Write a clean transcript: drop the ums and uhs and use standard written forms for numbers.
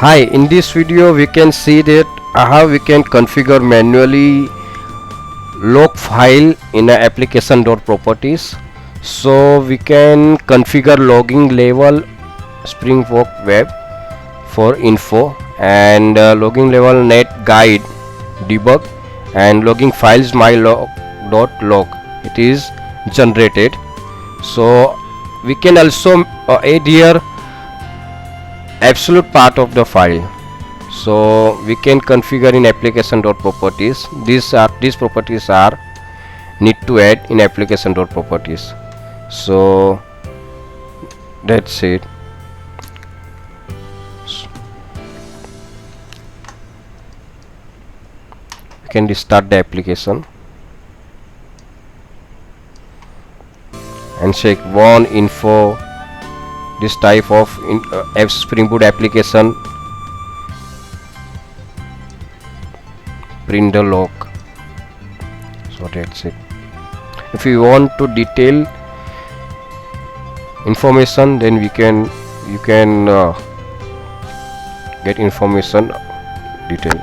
Hi, in this video we can see that how we can configure manually log file in a application.properties. So we can configure logging level Spring Boot web for info and logging level net guide debug and logging files my log.log it is generated. So we can also add here absolute part of the file, so we can configure in application.properties. These properties are need to add in application.properties. So that's it. We can restart the application and check one info. This type of Spring Boot application print the log. So that's it. If you want to detail information, then you can get information detail.